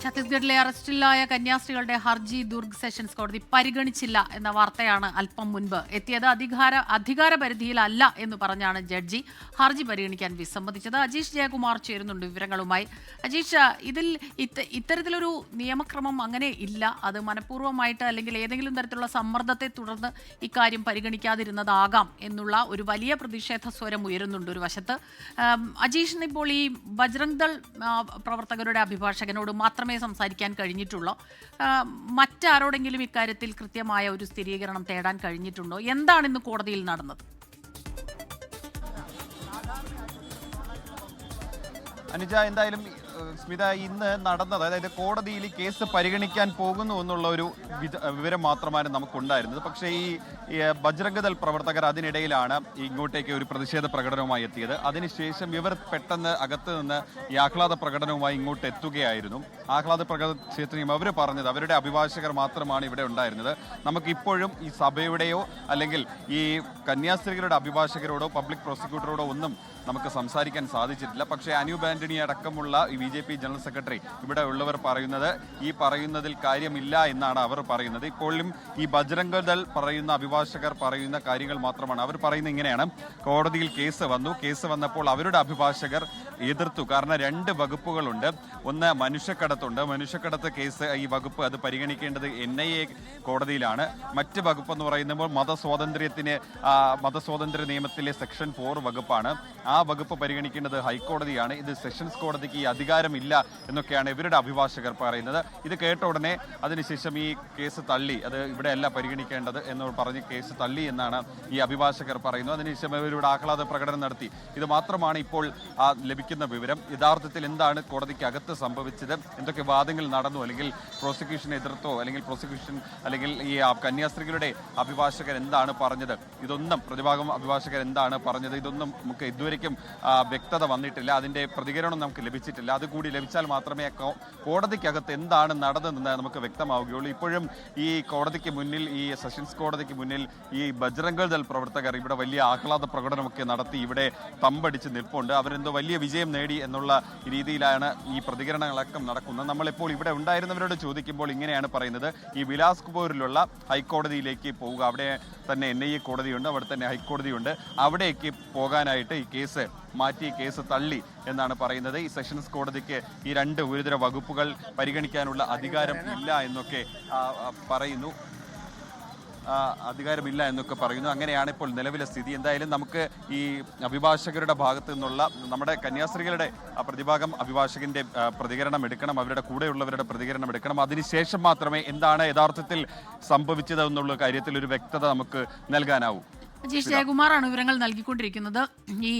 ഛത്തീസ്ഗഡിലെ അറസ്റ്റിലായ കന്യാസ്ത്രീകളുടെ ഹർജി ദുർഗ് സെഷൻസ് കോടതി പരിഗണിച്ചില്ല എന്ന വാർത്തയാണ് അല്പം മുൻപ് എത്തിയത്. അധികാര പരിധിയിലല്ല എന്ന് പറഞ്ഞാണ് ജഡ്ജി ഹർജി പരിഗണിക്കാൻ വിസമ്മതിച്ചത്. അജീഷ് ജയകുമാർ ചേരുന്നുണ്ട് വിവരങ്ങളുമായി. അജീഷ്, ഇത്തരത്തിലൊരു നിയമക്രമം അങ്ങനെ ഇല്ല. അത് മനഃപൂർവ്വമായിട്ട് അല്ലെങ്കിൽ ഏതെങ്കിലും തരത്തിലുള്ള സമ്മർദ്ദത്തെ തുടർന്ന് ഇക്കാര്യം പരിഗണിക്കാതിരുന്നതാകാം എന്നുള്ള ഒരു വലിയ പ്രതിഷേധ സ്വരം ഉയരുന്നുണ്ട് ഒരു വശത്ത്. അജീഷിന് ഇപ്പോൾ ഈ ബജ്രംഗ് ദൾ പ്രവർത്തകരുടെ അഭിഭാഷകനോട് മാത്രമേ സംസാരിക്കാൻ കഴിഞ്ഞിട്ടുള്ളൂ. മറ്റാരോടെങ്കിലും ഇക്കാര്യത്തിൽ കൃത്യമായ ഒരു സ്ഥിരീകരണം തേടാൻ കഴിഞ്ഞിട്ടുണ്ടോ? എന്താണ് ഇന്ന് കോടതിയിൽ നടന്നത്? അനുജ, എന്തായാലും സ്മിത, ഇന്ന് നടന്നത്, അതായത് കോടതിയിൽ കേസ് പരിഗണിക്കാൻ പോകുന്നു എന്നുള്ള ഒരു വിവരം മാത്രമാണ് നമുക്കുണ്ടായിരുന്നത്. പക്ഷേ ഈ ബജ്രംഗ് ദൾ പ്രവർത്തകർ അതിനിടയിലാണ് ഇങ്ങോട്ടേക്ക് ഒരു പ്രതിഷേധ പ്രകടനവുമായി എത്തിയത്. അതിനുശേഷം ഇവർ പെട്ടെന്ന് അകത്ത് നിന്ന് ഈ ആഹ്ലാദ പ്രകടനവുമായി ഇങ്ങോട്ട് എത്തുകയായിരുന്നു. ആഹ്ലാദ പ്രകടനത്തിന് അവർ പറഞ്ഞത് അവരുടെ അഭിഭാഷകർ മാത്രമാണ് ഇവിടെ ഉണ്ടായിരുന്നത്. നമുക്കിപ്പോഴും ഈ സഭയുടെയോ അല്ലെങ്കിൽ ഈ കന്യാസ്ത്രീകളുടെ അഭിഭാഷകരോടോ പബ്ലിക് പ്രോസിക്യൂട്ടറോടോ ഒന്നും നമുക്ക് സംസാരിക്കാൻ സാധിച്ചിട്ടില്ല. പക്ഷേ അനൂപ് ആന്റണി അടക്കമുള്ള BJP ജനറൽ സെക്രട്ടറി ഇവിടെ ഉള്ളവർ പറയുന്നതിൽ കാര്യമില്ല എന്നാണ് അവർ പറയുന്നത്. ഇപ്പോഴും ഈ ബജ്രംഗ് ദൾ പറയുന്ന അഭിഭാഷകർ പറയുന്ന കാര്യങ്ങൾ മാത്രമാണ്. അവർ പറയുന്നത് ഇങ്ങനെയാണ്: കോടതിയിൽ കേസ് വന്നപ്പോൾ അവരുടെ അഭിഭാഷകർ എതിർത്തു. കാരണം 2 വകുപ്പുകളുണ്ട്. ഒന്ന് മനുഷ്യക്കടത്ത് കേസ്, ഈ വകുപ്പ് അത് പരിഗണിക്കേണ്ടത് NIA കോടതിയിലാണ്. മറ്റ് വകുപ്പ് എന്ന് പറയുമ്പോൾ മതസ്വാതന്ത്ര്യ നിയമത്തിലെ സെക്ഷൻ 4 വകുപ്പാണ്. ആ വകുപ്പ് പരിഗണിക്കേണ്ടത് ഹൈക്കോടതിയാണ്. ഇത് സെഷൻസ് കോടതിക്ക് ഈ അധികാരമില്ല എന്നൊക്കെയാണ് ഇവരുടെ അഭിഭാഷകർ പറയുന്നത്. ഇത് കേട്ട ഉടനെ അതിനുശേഷം ഈ കേസ് തള്ളി, അത് ഇവിടെയല്ല പരിഗണിക്കേണ്ടത് എന്ന് പറഞ്ഞ് കേസ് തള്ളി എന്നാണ് ഈ അഭിഭാഷകർ പറയുന്നത്. അതിനുശേഷം ഇവരുടെ ആഹ്ലാദ പ്രകടനം നടത്തി. ഇത് മാത്രമാണ് ഇപ്പോൾ ലഭിക്കുന്ന വിവരം. യഥാർത്ഥത്തിൽ എന്താണ് കോടതിക്ക് അകത്ത് സംഭവിച്ചത്, എന്തൊക്കെ വാദങ്ങൾ നടന്നു, അല്ലെങ്കിൽ പ്രോസിക്യൂഷൻ എതിർത്തോ, അല്ലെങ്കിൽ ഈ കന്യാസ്ത്രീകളുടെ അഭിഭാഷകർ എന്താണ് പറഞ്ഞത്, ഇതൊന്നും പ്രതിഭാഗം അഭിഭാഷകർ എന്താണ് പറഞ്ഞത്, ഇതൊന്നും നമുക്ക് ഇതുവരേക്കും വ്യക്തത വന്നിട്ടില്ല. അതിന്റെ പ്രതികരണം നമുക്ക് ലഭിച്ചിട്ടില്ല. അതുകൂടി ലഭിച്ചാൽ മാത്രമേ കോടതിക്കകത്ത് എന്താണ് നടന്നതെന്ന് നമുക്ക് വ്യക്തമാവുകയുള്ളൂ. ഇപ്പോഴും ഈ കോടതിക്ക് മുന്നിൽ, ഈ സെഷൻസ് കോടതിക്ക് മുന്നിൽ ഈ ബജ്രംഗ് ദൾ പ്രവർത്തകർ ഇവിടെ വലിയ ആഹ്ലാദ പ്രകടനമൊക്കെ നടത്തി ഇവിടെ തമ്പടിച്ച് നിൽപ്പുണ്ട്. അവരെന്തോ വലിയ വിജയം നേടി എന്നുള്ള രീതിയിലാണ് ഈ പ്രതികരണങ്ങളൊക്കെ നടക്കുന്നത്. നമ്മളിപ്പോൾ ഇവിടെ ഉണ്ടായിരുന്നവരോട് ചോദിക്കുമ്പോൾ ഇങ്ങനെയാണ് പറയുന്നത്: ഈ ബിലാസ്പൂരിലുള്ള ഹൈക്കോടതിയിലേക്ക് പോവുക, അവിടെ തന്നെ NIA കോടതിയുണ്ട്, അവിടെ തന്നെ ഹൈക്കോടതിയുണ്ട്, അവിടേക്ക് പോകാനായിട്ട് ഈ കേസ് മാറ്റി, കേസ് തള്ളി എന്നാണ് പറയുന്നത്. ഈ സെഷൻസ് കോടതിക്ക് ഈ 2 ഗുരുതര വകുപ്പുകൾ പരിഗണിക്കാനുള്ള അധികാരം ഇല്ല എന്നൊക്കെ പറയുന്നു. അങ്ങനെയാണ് ഇപ്പോൾ നിലവിലെ സ്ഥിതി. എന്തായാലും നമുക്ക് ഈ അഭിഭാഷകരുടെ ഭാഗത്തു നിന്നുള്ള നമ്മുടെ കന്യാസ്ത്രീകളുടെ പ്രതിഭാഗം അഭിഭാഷകന്റെ പ്രതികരണം എടുക്കണം, അവരുടെ കൂടെയുള്ളവരുടെ പ്രതികരണം എടുക്കണം. അതിനുശേഷം മാത്രമേ എന്താണ് യഥാർത്ഥത്തിൽ സംഭവിച്ചത് എന്നുള്ള കാര്യത്തിൽ ഒരു വ്യക്തത നമുക്ക് നൽകാനാവൂ. അജീഷ് ജയകുമാറാണ് വിവരങ്ങൾ നൽകിക്കൊണ്ടിരിക്കുന്നത്. ഈ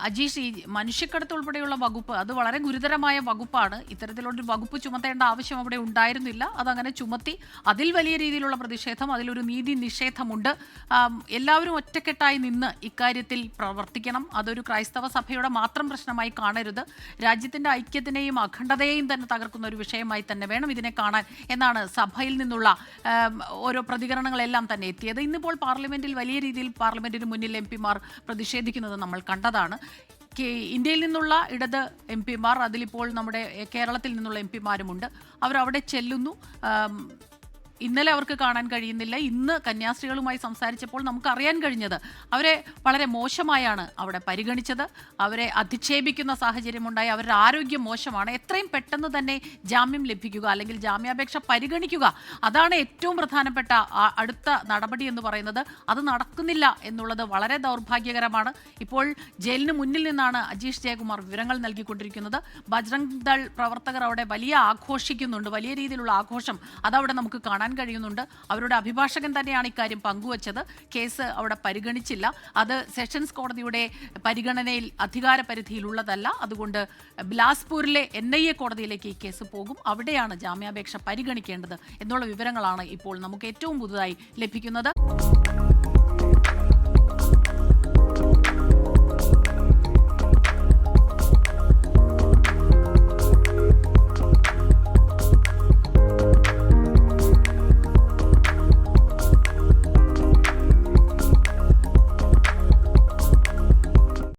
അജീഷ്, ഈ മനുഷ്യക്കടത്ത് ഉൾപ്പെടെയുള്ള വകുപ്പ് അത് വളരെ ഗുരുതരമായ വകുപ്പാണ്. ഇത്തരത്തിലൊരു വകുപ്പ് ചുമത്തേണ്ട ആവശ്യം അവിടെ ഉണ്ടായിരുന്നില്ല. അതങ്ങനെ ചുമത്തി. അതിൽ വലിയ രീതിയിലുള്ള പ്രതിഷേധം, അതിലൊരു നീതി നിഷേധമുണ്ട്. എല്ലാവരും ഒറ്റക്കെട്ടായി നിന്ന് ഇക്കാര്യത്തിൽ പ്രവർത്തിക്കണം. അതൊരു ക്രൈസ്തവ സഭയുടെ മാത്രം പ്രശ്നമായി കാണരുത്. രാജ്യത്തിൻ്റെ ഐക്യത്തിനെയും അഖണ്ഡതയെയും തന്നെ തകർക്കുന്ന ഒരു വിഷയമായി തന്നെ വേണം ഇതിനെ കാണാൻ എന്നാണ് സഭയിൽ നിന്നുള്ള ഓരോ പ്രതികരണങ്ങളെല്ലാം തന്നെ എത്തിയത്. ഇന്നിപ്പോൾ പാർലമെന്റിൽ വലിയ രീതിയിൽ പാർലമെന്റിന് മുന്നിൽ MP-മാർ പ്രതിഷേധിക്കുന്നത് നമ്മൾ കണ്ടതാണ്. ഇന്ത്യയിൽ നിന്നുള്ള ഇടത് MP-മാർ, അതിലിപ്പോൾ നമ്മുടെ കേരളത്തിൽ നിന്നുള്ള MP-മാരുമുണ്ട്. അവരവിടെ ചെല്ലുന്നു. ഇന്നലെ അവർക്ക് കാണാൻ കഴിയുന്നില്ല. ഇന്ന് കന്യാസ്ത്രീകളുമായി സംസാരിച്ചപ്പോൾ നമുക്ക് അറിയാൻ കഴിഞ്ഞത് അവരെ വളരെ മോശമായാണ് അവിടെ പരിഗണിച്ചത്. അവരെ അധിക്ഷേപിക്കുന്ന സാഹചര്യമുണ്ടായി. അവരുടെ ആരോഗ്യം മോശമാണ്. എത്രയും പെട്ടെന്ന് തന്നെ ജാമ്യം ലഭിക്കുക, അല്ലെങ്കിൽ ജാമ്യാപേക്ഷ പരിഗണിക്കുക, അതാണ് ഏറ്റവും പ്രധാനപ്പെട്ട അടുത്ത നടപടി എന്ന് പറയുന്നത്. അത് നടക്കുന്നില്ല എന്നുള്ളത് വളരെ ദൗർഭാഗ്യകരമാണ്. ഇപ്പോൾ ജയിലിന് മുന്നിൽ നിന്നാണ് അജീഷ് ജയകുമാർ വിവരങ്ങൾ നൽകിക്കൊണ്ടിരിക്കുന്നത്. ബജ്രംഗ് ദൾ പ്രവർത്തകർ അവിടെ വലിയ ആഘോഷിക്കുന്നുണ്ട്. വലിയ രീതിയിലുള്ള ആഘോഷം അതവിടെ നമുക്ക് കാണാൻ കഴിയുന്നുണ്ട്. അവരുടെ അഭിഭാഷകൻ തന്നെയാണ് ഇക്കാര്യം പങ്കുവച്ചത്. കേസ് അവിടെ പരിഗണിച്ചില്ല. അത് സെഷൻസ് കോടതിയുടെ പരിഗണനയിൽ അധികാര പരിധിയിലുള്ളതല്ല. അതുകൊണ്ട് ബിലാസ്പൂരിലെ NIA കോടതിയിലേക്ക് ഈ കേസ് പോകും. അവിടെയാണ് ജാമ്യാപേക്ഷ പരിഗണിക്കേണ്ടത് എന്നുള്ള വിവരങ്ങളാണ് ഇപ്പോൾ നമുക്ക് ഏറ്റവും പുതുതായി ലഭിക്കുന്നത്.